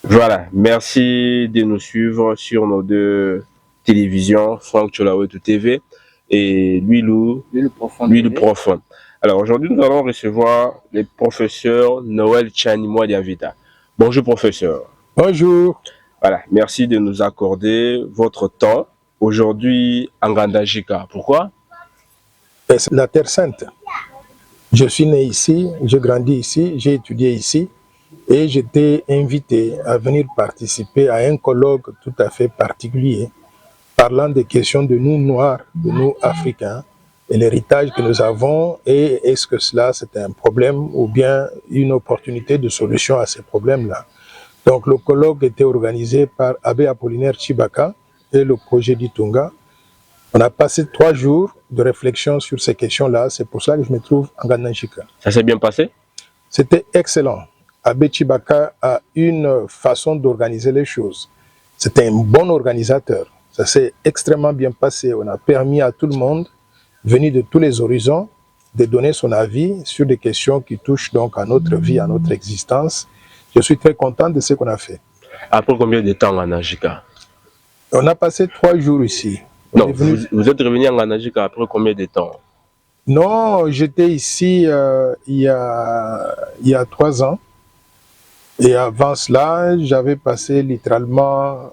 Voilà, merci de nous suivre sur nos deux télévisions, Franck Cholawetu TV et lui le profond. Alors aujourd'hui, nous allons recevoir le professeur Noël Tchanimwa Diavita. Bonjour professeur. Bonjour. Voilà, merci de nous accorder votre temps aujourd'hui en Gandajika. Pourquoi? C'est la Terre Sainte. Je suis né ici, j'ai grandi ici, j'ai étudié ici et j'étais invité à venir participer à un colloque tout à fait particulier parlant des questions de nous Noirs, de nous Africains et l'héritage que nous avons et est-ce que cela c'est un problème ou bien une opportunité de solution à ces problèmes-là. Donc le colloque était organisé par Abbé Apollinaire Chibaka et le projet d'Itunga. On a passé 3 jours de réflexion sur ces questions-là. C'est pour ça que je me trouve en Gandanjika. Ça s'est bien passé? C'était excellent. Abbé Chibaka a une façon d'organiser les choses. C'était un bon organisateur. Ça s'est extrêmement bien passé. On a permis à tout le monde, venu de tous les horizons, de donner son avis sur des questions qui touchent donc à notre vie, à notre existence. Je suis très content de ce qu'on a fait. Après combien de temps en Ganajika? On a passé 3 jours ici. Non, vous êtes revenu en Ganajika après combien de temps? Non, j'étais ici il y a 3 ans. Et avant cela, j'avais passé littéralement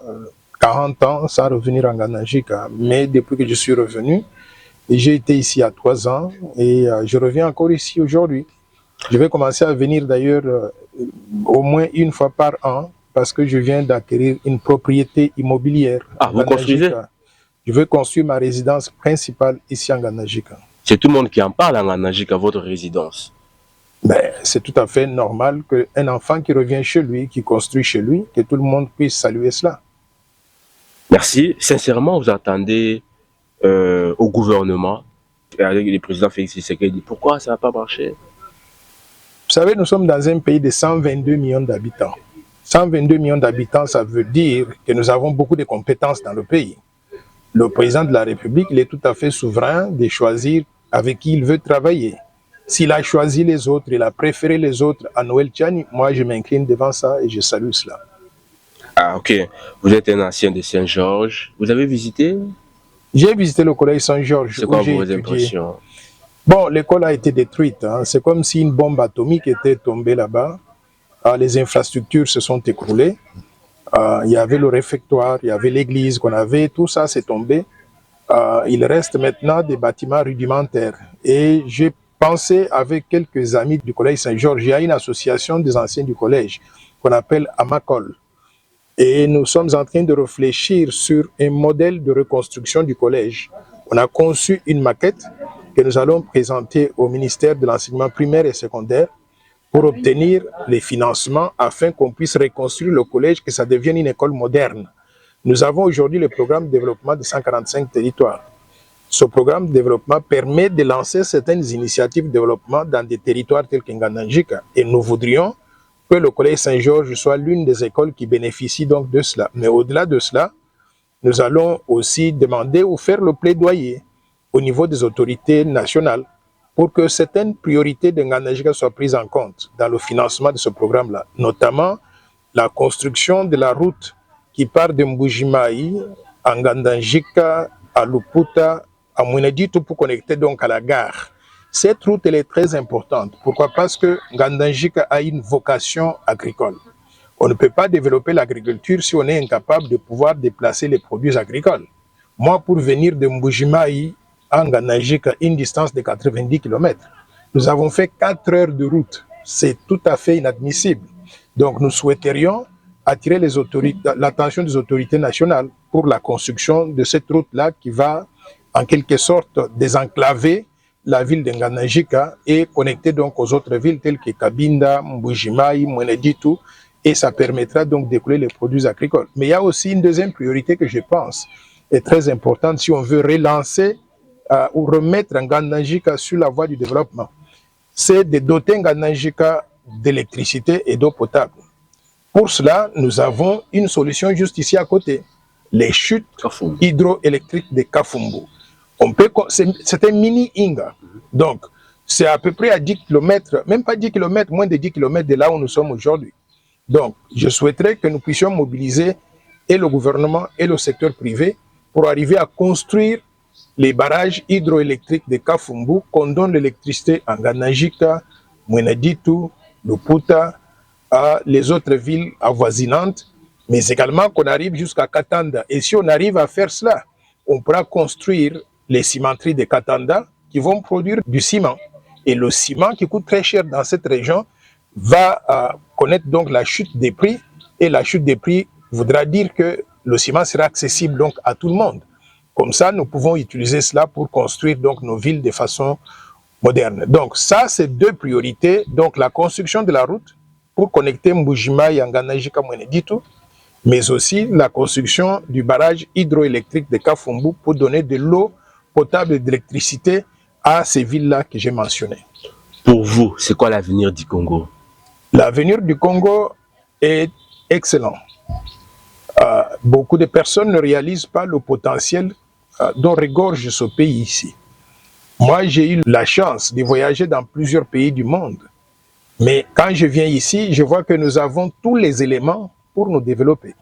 40 ans sans revenir en Ganajika. Mais depuis que je suis revenu, j'ai été ici à 3 ans et je reviens encore ici aujourd'hui. Je vais commencer à venir d'ailleurs au moins une fois par an parce que je viens d'acquérir une propriété immobilière. Ah, vous construisez? Je veux construire ma résidence principale ici en Ganajika. C'est tout le monde qui en parle en Ganajika, votre résidence. Ben, c'est tout à fait normal qu'un enfant qui revient chez lui, qui construit chez lui, que tout le monde puisse saluer cela. Merci. Sincèrement, vous attendez au gouvernement, avec le président Félix Tshisekedi, pourquoi ça n'a pas marché? Vous savez, nous sommes dans un pays de 122 millions d'habitants. 122 millions d'habitants, ça veut dire que nous avons beaucoup de compétences dans le pays. Le président de la République, il est tout à fait souverain de choisir avec qui il veut travailler. S'il a choisi les autres, il a préféré les autres à Noël Tchani, moi je m'incline devant ça et je salue cela. Ah ok, vous êtes un ancien de Saint-Georges, vous avez visité? J'ai visité le collège Saint-Georges. C'est quoi vos impressions? Bon, l'école a été détruite, hein. C'est comme si une bombe atomique était tombée là-bas. Les infrastructures se sont écroulées. Il y avait le réfectoire, il y avait l'église qu'on avait, tout ça s'est tombé. Il reste maintenant des bâtiments rudimentaires. Et j'ai pensé avec quelques amis du collège Saint-Georges, il y a une association des anciens du collège qu'on appelle Amacol. Et nous sommes en train de réfléchir sur un modèle de reconstruction du collège. On a conçu une maquette que nous allons présenter au ministère de l'enseignement primaire et secondaire pour obtenir les financements afin qu'on puisse reconstruire le collège, que ça devienne une école moderne. Nous avons aujourd'hui le programme de développement de 145 territoires. Ce programme de développement permet de lancer certaines initiatives de développement dans des territoires tels qu'Ngandanjika. Et nous voudrions que le collège Saint-Georges soit l'une des écoles qui bénéficie donc de cela. Mais au-delà de cela, nous allons aussi demander ou faire le plaidoyer au niveau des autorités nationales pour que certaines priorités de Nganajika soient prises en compte dans le financement de ce programme-là, notamment la construction de la route qui part de Mbujimaï à Ngandanjika, à Luputa, à Mweneditu pour connecter donc à la gare. Cette route, elle est très importante. Pourquoi? Parce que Ngandanjika a une vocation agricole. On ne peut pas développer l'agriculture si on est incapable de pouvoir déplacer les produits agricoles. Moi, pour venir de Mbujimaï à Nganajika, une distance de 90 km, nous avons fait 4 heures de route. C'est tout à fait inadmissible. Donc, nous souhaiterions attirer l'attention des autorités nationales pour la construction de cette route-là qui va, en quelque sorte, désenclaver la ville de Nganajika et connecter donc aux autres villes telles que Kabinda, Mbujimaï, Mweneditu, et ça permettra donc d'écouler les produits agricoles. Mais il y a aussi une deuxième priorité que je pense est très importante si on veut relancer ou remettre Nganajika sur la voie du développement. C'est de doter Nganajika d'électricité et d'eau potable. Pour cela, nous avons une solution juste ici à côté, les chutes hydroélectriques de Kafumbu. C'est un mini Inga. Donc, c'est à peu près à 10 km, même pas 10 km, moins de 10 km de là où nous sommes aujourd'hui. Donc, je souhaiterais que nous puissions mobiliser et le gouvernement et le secteur privé pour arriver à construire les barrages hydroélectriques de Kafumbu qu'on donne l'électricité à Nganajika, Mweneditu, Luputa, à les autres villes avoisinantes, mais également qu'on arrive jusqu'à Katanda. Et si on arrive à faire cela, on pourra construire les cimenteries de Katanda qui vont produire du ciment. Et le ciment qui coûte très cher dans cette région va connaître donc la chute des prix. Et la chute des prix voudra dire que le ciment sera accessible donc à tout le monde. Comme ça, nous pouvons utiliser cela pour construire donc nos villes de façon moderne. Donc ça, c'est deux priorités. Donc la construction de la route pour connecter Mbujima et Nganajika Mweneditu, mais aussi la construction du barrage hydroélectrique de Kafumbu pour donner de l'eau potable et d'électricité à ces villes-là que j'ai mentionnées. Pour vous, c'est quoi l'avenir du Congo? L'avenir du Congo est excellent. Beaucoup de personnes ne réalisent pas le potentiel dont regorge ce pays ici. Moi, j'ai eu la chance de voyager dans plusieurs pays du monde. Mais quand je viens ici, je vois que nous avons tous les éléments pour nous développer.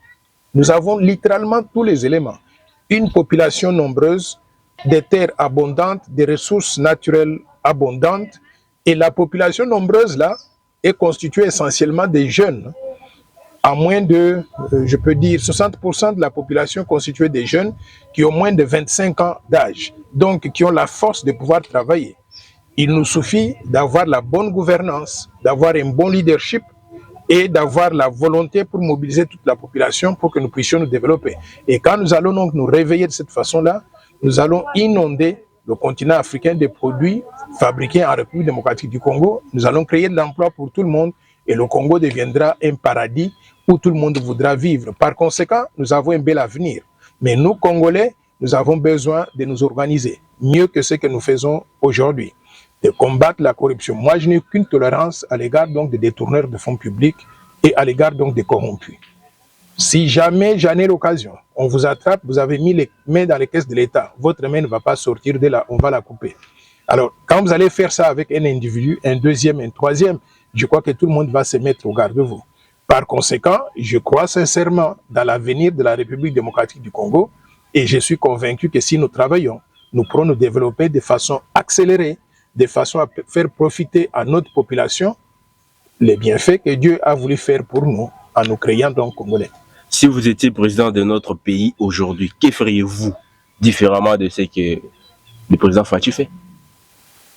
Nous avons littéralement tous les éléments. Une population nombreuse, des terres abondantes, des ressources naturelles abondantes. Et la population nombreuse, là, est constituée essentiellement des jeunes. À moins de, je peux dire, 60% de la population constituée des jeunes qui ont moins de 25 ans d'âge, donc qui ont la force de pouvoir travailler. Il nous suffit d'avoir la bonne gouvernance, d'avoir un bon leadership et d'avoir la volonté pour mobiliser toute la population pour que nous puissions nous développer. Et quand nous allons donc nous réveiller de cette façon-là, nous allons inonder le continent africain de produits fabriqués en République démocratique du Congo. Nous allons créer de l'emploi pour tout le monde et le Congo deviendra un paradis où tout le monde voudra vivre. Par conséquent, nous avons un bel avenir. Mais nous, Congolais, nous avons besoin de nous organiser mieux que ce que nous faisons aujourd'hui, de combattre la corruption. Moi, je n'ai aucune tolérance à l'égard donc des détourneurs de fonds publics et à l'égard donc des corrompus. Si jamais j'en ai l'occasion, on vous attrape, vous avez mis les mains dans les caisses de l'État, votre main ne va pas sortir de là, on va la couper. Alors, quand vous allez faire ça avec un individu, un deuxième, un troisième, je crois que tout le monde va se mettre au garde de vous. Par conséquent, je crois sincèrement dans l'avenir de la République démocratique du Congo et je suis convaincu que si nous travaillons, nous pourrons nous développer de façon accélérée, de façon à faire profiter à notre population les bienfaits que Dieu a voulu faire pour nous en nous créant donc Congolais. Si vous étiez président de notre pays aujourd'hui, que feriez-vous différemment de ce que le président Fachi fait?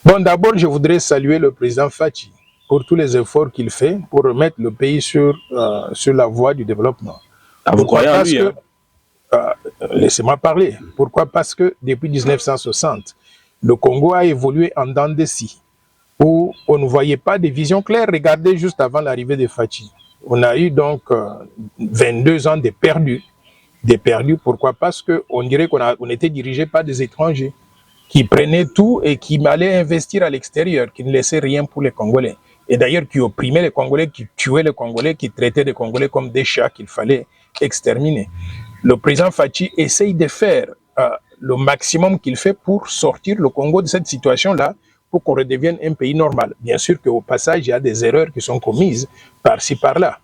Bon, d'abord, je voudrais saluer le président Fachi pour tous les efforts qu'il fait pour remettre le pays sur la voie du développement. Ah, vous croyez en lui, hein? Laissez-moi parler. Pourquoi? Parce que depuis 1960, le Congo a évolué en dents de scie, où on ne voyait pas de vision claire. Regardez juste avant l'arrivée de Fachi. On a eu donc 22 ans de perdus. Des perdus, pourquoi? Parce qu'on dirait qu'on était dirigé par des étrangers qui prenaient tout et qui allaient investir à l'extérieur, qui ne laissaient rien pour les Congolais. Et d'ailleurs, qui opprimaient les Congolais, qui tuaient les Congolais, qui traitaient les Congolais comme des chats qu'il fallait exterminer. Le président Fachi essaye de faire le maximum qu'il fait pour sortir le Congo de cette situation-là, pour qu'on redevienne un pays normal. Bien sûr qu'au passage, il y a des erreurs qui sont commises par-ci, par-là.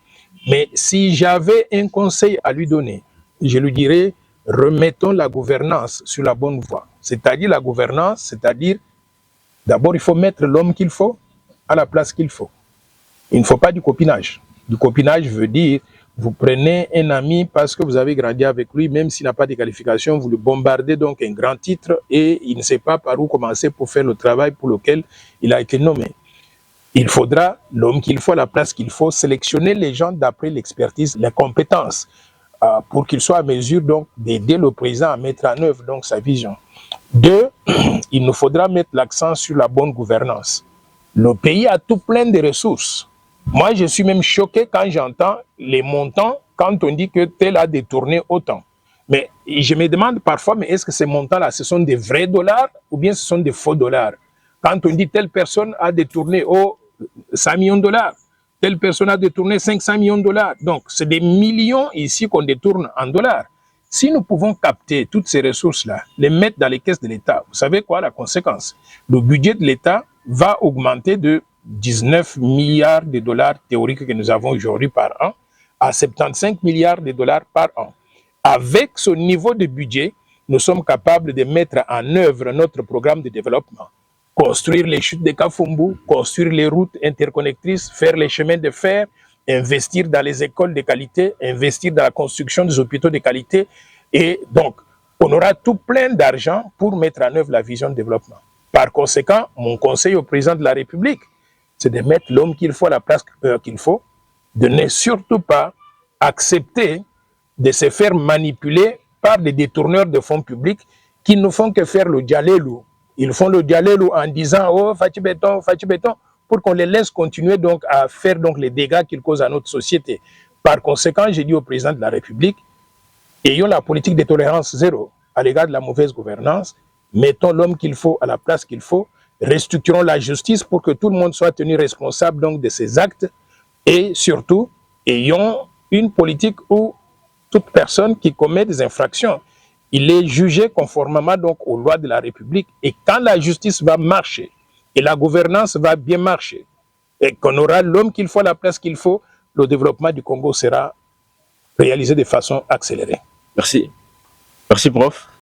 Mais si j'avais un conseil à lui donner, je lui dirais, remettons la gouvernance sur la bonne voie. C'est-à-dire la gouvernance, c'est-à-dire, d'abord, il faut mettre l'homme qu'il faut à la place qu'il faut. Il ne faut pas du copinage. Du copinage veut dire, vous prenez un ami parce que vous avez grandi avec lui, même s'il n'a pas de qualification, vous le bombardez donc un grand titre et il ne sait pas par où commencer pour faire le travail pour lequel il a été nommé. Il faudra l'homme qu'il faut à la place qu'il faut, sélectionner les gens d'après l'expertise, les compétences, pour qu'il soit à mesure donc d'aider le président à mettre en œuvre donc sa vision. Deux, il nous faudra mettre l'accent sur la bonne gouvernance. Le pays a tout plein de ressources. Moi, je suis même choqué quand j'entends les montants, quand on dit que tel a détourné autant. Mais je me demande parfois, mais est-ce que ces montants-là, ce sont des vrais dollars ou bien ce sont des faux dollars? Quand on dit telle personne a détourné 100 millions de dollars, telle personne a détourné 500 millions de dollars. Donc, c'est des millions ici qu'on détourne en dollars. Si nous pouvons capter toutes ces ressources-là, les mettre dans les caisses de l'État, vous savez quoi la conséquence? Le budget de l'État va augmenter de 19 milliards de dollars théoriques que nous avons aujourd'hui par an à 75 milliards de dollars par an. Avec ce niveau de budget, nous sommes capables de mettre en œuvre notre programme de développement. Construire les chutes de Kafumbu, construire les routes interconnectrices, faire les chemins de fer, investir dans les écoles de qualité, investir dans la construction des hôpitaux de qualité. Et donc, on aura tout plein d'argent pour mettre en œuvre la vision de développement. Par conséquent, mon conseil au président de la République, c'est de mettre l'homme qu'il faut à la place qu'il faut, de ne surtout pas accepter de se faire manipuler par des détourneurs de fonds publics qui ne font que faire le dialélou. Ils font le dialélou en disant « Oh, Fachi Béton », pour qu'on les laisse continuer donc à faire donc les dégâts qu'ils causent à notre société. Par conséquent, j'ai dit au président de la République, ayons la politique de tolérance zéro à l'égard de la mauvaise gouvernance, mettons l'homme qu'il faut à la place qu'il faut, restructurons la justice pour que tout le monde soit tenu responsable donc de ses actes et surtout, ayons une politique où toute personne qui commet des infractions, il est jugé conformément donc aux lois de la République. Et quand la justice va marcher et la gouvernance va bien marcher et qu'on aura l'homme qu'il faut à la place qu'il faut, le développement du Congo sera réalisé de façon accélérée. Merci. Merci, prof.